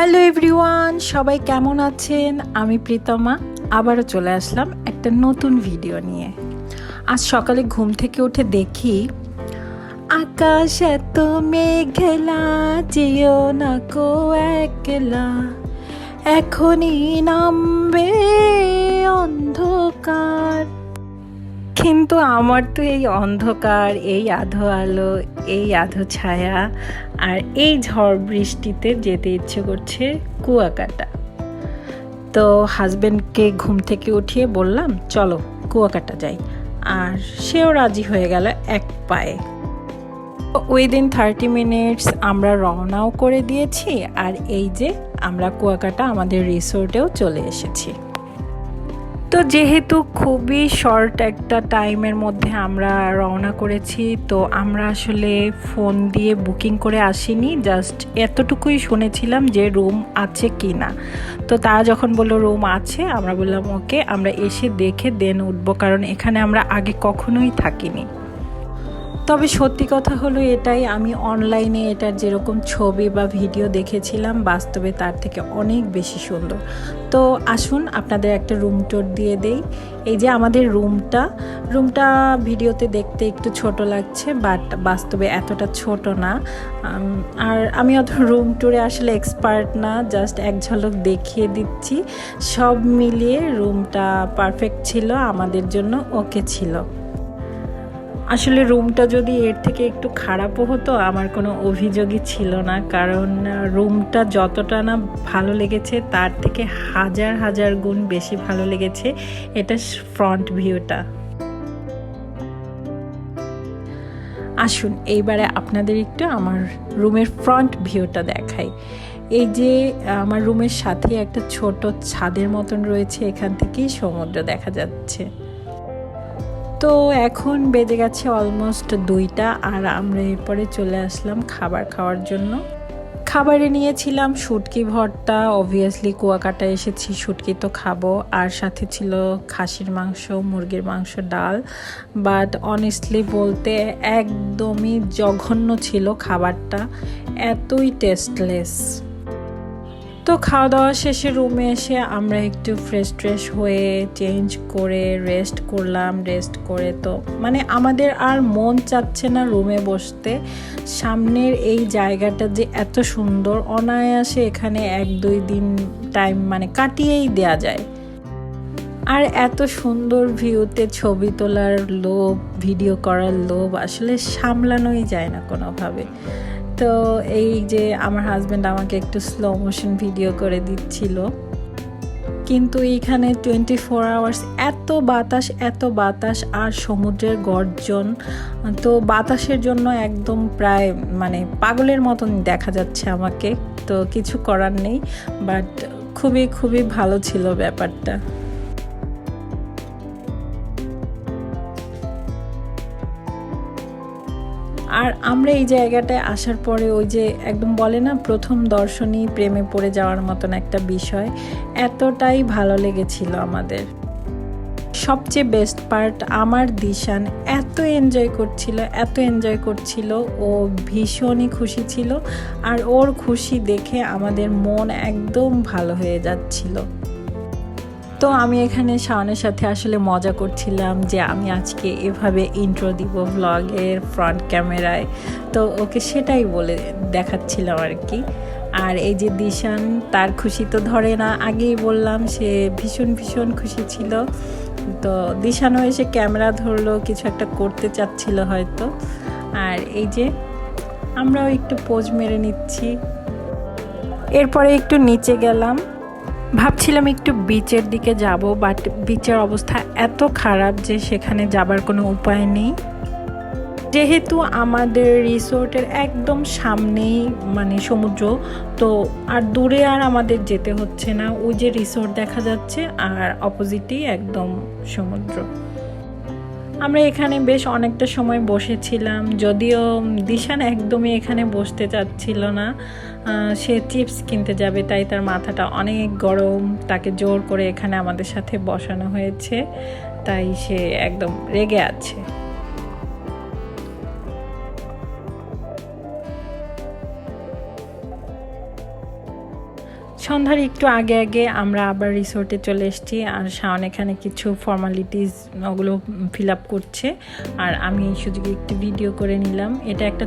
Hello everyone, সবাই কেমন আছেন? আমি প্রীতমা আবারও চলে আসলাম একটা নতুন ভিডিও নিয়ে। আজ সকালে ঘুম থেকে উঠে দেখি আকাশ এত মেঘলা, যেও না কো একলা, এখনই নামবে অন্ধকার। কিন্তু আমার তো এই অন্ধকার, এই আধো আলো, এই আধো ছায়া আর এই ঝড় বৃষ্টিতে যেতে ইচ্ছে করছে কুয়াকাটা। তো হাজব্যান্ডকে ঘুম থেকে উঠিয়ে বললাম চলো কুয়াকাটা যাই, আর সেও রাজি হয়ে গেল এক পায়ে। উইদিন 30 মিনিটস আমরা রওনাও করে দিয়েছি, আর এই যে আমরা কুয়াকাটা আমাদের রিসোর্টেও চলে এসেছি। তো যেহেতু খুবই শর্ট একটা টাইমের মধ্যে আমরা রওনা করেছি, তো আমরা আসলে ফোন দিয়ে বুকিং করে আসিনি, জাস্ট এতটুকুই শুনেছিলাম যে রুম আছে কি না। তো তারা যখন বললো রুম আছে, আমরা বললাম ওকে, আমরা এসে দেখে দেন উঠবো, কারণ এখানে আমরা আগে কখনোই থাকিনি। তবে সত্যি কথা হলো এটাই, আমি অনলাইনে এটার যেরকম ছবি বা ভিডিও দেখেছিলাম, বাস্তবে তার থেকে অনেক বেশি সুন্দর। তো আসুন আপনাদের একটা রুম ট্যুর দিয়ে দেই। এই যে আমাদের রুমটা ভিডিওতে দেখতে একটু ছোট লাগছে, বাট বাস্তবে এতটা ছোট না। আর আমি অত রুম ট্যুরে আসলে এক্সপার্ট না, জাস্ট এক ঝলক দেখিয়ে দিচ্ছি। সব মিলিয়ে রুমটা পারফেক্ট ছিল, আমাদের জন্য ওকে ছিল। আসলে রুমটা যদি এর থেকে একটু খারাপও হতো আমার কোনো অভিযোগই ছিল না, কারণ রুমটা যতটা না ভালো লেগেছে তার থেকে হাজার হাজার গুণ বেশি ভালো লেগেছে এটা ফ্রন্ট ভিউটা। আসুন এইবারে আপনাদের একটু আমার রুমের ফ্রন্ট ভিউটা দেখাই। এই যে আমার রুমের সাথে একটা ছোট ছাদের মতন রয়েছে, এখান থেকেই সমুদ্র দেখা যাচ্ছে। তো এখন বেজে গেছে অলমোস্ট 2টা, আর আমরা এরপরে চলে আসলাম খাবার খাওয়ার জন্য। খাবারে নিয়েছিলাম শুটকি ভর্তা, অবভিয়াসলি কুয়াকাটা এসেছি শুটকি তো খাবো, আর সাথে ছিল খাসির মাংস, মুরগির মাংস, ডাল। বাট অনেস্টলি বলতে একদমই জঘন্য ছিল খাবারটা, এতই টেস্টলেস। তো খাওয়া দাওয়া শেষে রুমে এসে আমরা একটু ফ্রেশ হয়ে চেঞ্জ করে রেস্ট করলাম। রেস্ট করে তো মানে আমাদের আর মন চাচ্ছে না রুমে বসতে। সামনের এই জায়গাটা যে এত সুন্দর, অনায়াসে এখানে 1-2 দিন টাইম মানে কাটিয়েই দেয়া যায়। আর এত সুন্দর ভিউতে ছবি তোলার লোভ, ভিডিও করার লোভ আসলে সামলানোই যায় না কোনোভাবে। তো এই যে আমার হাজব্যান্ড আমাকে একটু স্লো মোশন ভিডিও করে দিচ্ছিল, কিন্তু এইখানে 24 আওয়ার্স এত বাতাস আর সমুদ্রের গর্জন, তো বাতাসের জন্য একদম প্রায় মানে পাগলের মতন দেখা যাচ্ছে আমাকে। তো কিছু করার নেই, বাট খুবই ভালো ছিল ব্যাপারটা। আর আমরা এই জায়গাটায় আসার পরে ওই যে একদম বলে না প্রথম দর্শনই প্রেমে পড়ে যাওয়ার মতন একটা বিষয়, এতটাই ভালো লেগেছিল আমাদের। সবচেয়ে বেস্ট পার্ট, আমার দিশান এত এনজয় করছিল, ও ভীষণই খুশি ছিল, আর ওর খুশি দেখে আমাদের মন একদম ভালো হয়ে যাচ্ছিল। তো আমি এখানে শাওনের সাথে আসলে মজা করছিলাম যে আমি আজকে এভাবে ইন্ট্রো দিব ভ্লগের ফ্রন্ট ক্যামেরায়, তো ওকে সেটাই বলে দেখাচ্ছিলাম আর কি। আর এই যে দিশান, তার খুশি তো ধরে না, আগেই বললাম, সে ভীষণ খুশি ছিল। তো দিশানও এসে ক্যামেরা ধরলো, কিছু একটা করতে চাচ্ছিল হয়তো। আর এই যে আমরাও একটু পোজ মেরে নিচ্ছি। এরপরে একটু নিচে গেলাম, ভাবছিলাম একটু বিচের দিকে যাব, বাট বিচের অবস্থা এত খারাপ যে সেখানে যাবার কোনো উপায় নেই। যেহেতু আমাদের রিসোর্টের একদম সামনেই মানে সমুদ্র, তো আর দূরে আর আমাদের যেতে হচ্ছে না, ওই যে রিসোর্ট দেখা যাচ্ছে আর অপোজিটেই একদম সমুদ্র। আমরা এখানে বেশ অনেকটা সময় বসেছিলাম, যদিও দিশান একদমই এখানে বসতে চাচ্ছিল না। সে চিপস কিনতে যাবে, তাই তার মাথাটা অনেক গরম, তাকে জোর করে এখানে আমাদের সাথে বসানো হয়েছে, তাই সে একদম রেগে আছে। সন্ধ্যার একটু আগে আগে আমরা আবার রিসোর্টে চলে এসেছি, আর শাওন এখানে কিছু ফর্মালিটিস ওগুলো ফিল আপ করছে, আর আমি এই সুযোগে একটু ভিডিও করে নিলাম। এটা একটা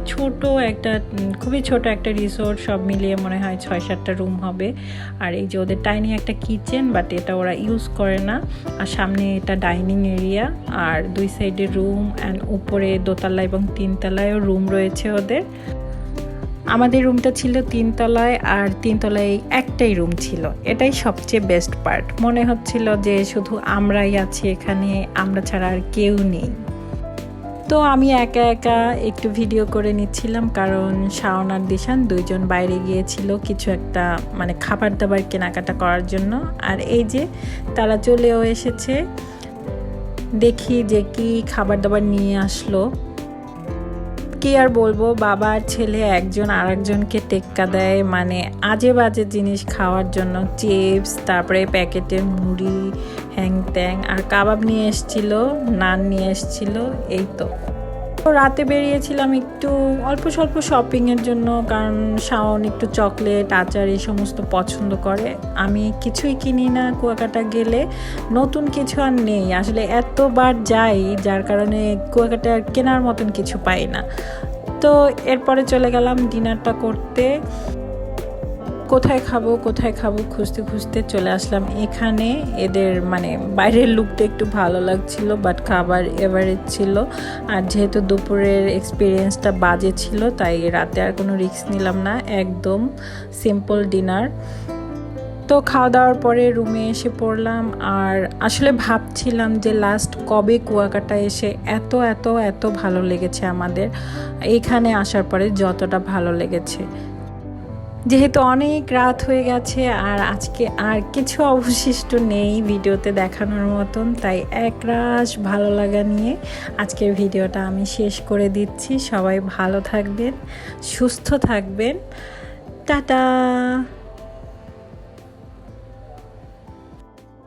খুবই ছোট একটা রিসোর্ট, সব মিলিয়ে মনে হয় 6-7টা রুম হবে। আর এই যে ওদের টাইনি একটা কিচেন, বাট এটা ওরা ইউজ করে না। আর সামনে এটা ডাইনিং এরিয়া, আর 2 সাইডে রুম, অ্যান্ড উপরে দোতলা এবং 3 তলায়ও রুম রয়েছে ওদের। আমাদের রুমটা ছিল 3 তলায়, আর 3 তলায় একটাই রুম ছিল। এটাই সবচেয়ে বেস্ট পার্ট, মনে হচ্ছিল যে শুধু আমরাই আছি এখানে, আমরা ছাড়া আর কেউ নেই। তো আমি একা একা একটু ভিডিও করে নিচ্ছিলাম, কারণ শাওন আর দিশান দুইজন বাইরে গিয়েছিল কিছু একটা মানে খাবার দাবার কেনাকাটা করার জন্য। আর এই যে তারা চলেও এসেছে, দেখি যে কি খাবার দাবার নিয়ে আসলো। কি আর বলবো, বাবা আর ছেলে একজন আরেকজনকে টেক্কা দেয়, মানে আজে বাজে জিনিস খাওয়ার জন্য। চিপস, তারপরে প্যাকেটের মুড়ি, হ্যাং ত্যাং, আর কাবাব নিয়ে এসেছিল, নান নিয়ে এসেছিল। এই তো রাতে বেরিয়েছিলাম একটু অল্প স্বল্প শপিংয়ের জন্য, কারণ শাওন একটু চকলেট, আচার এই সমস্ত পছন্দ করে। আমি কিছুই কিনি না কুয়াকাটা গেলে, নতুন কিছু আর নেই আসলে, এতবার যাই যার কারণে কুয়াকাটা কেনার মতন কিছু পাই না। তো এরপরে চলে গেলাম ডিনারটা করতে। কোথায় খাবো খুঁজতে খুঁজতে চলে আসলাম এখানে। এদের মানে বাইরের লুকটা একটু ভালো লাগছিল, বাট খাবার এভারেজ ছিল। আর যেহেতু দুপুরের এক্সপিরিয়েন্সটা বাজে ছিল, তাই রাতে আর কোনো রিস্ক নিলাম না, একদম সিম্পল ডিনার। তো খাওয়া দাওয়ার পরে রুমে এসে পড়লাম, আর আসলে ভাবছিলাম যে লাস্ট কবে কুয়াকাটা এসে এত এত এত ভালো লেগেছে আমাদের, এইখানে আসার পরে যতটা ভালো লেগেছে। যেহেতু অনেক রাত হয়ে গেছে আর আজকে আর কিছু অবশিষ্ট নেই ভিডিওতে দেখানোর মতন, তাই একরাশ ভালো লাগা নিয়ে আজকের ভিডিওটা আমি শেষ করে দিচ্ছি। সবাই ভালো থাকবেন, সুস্থ থাকবেন, টাটা।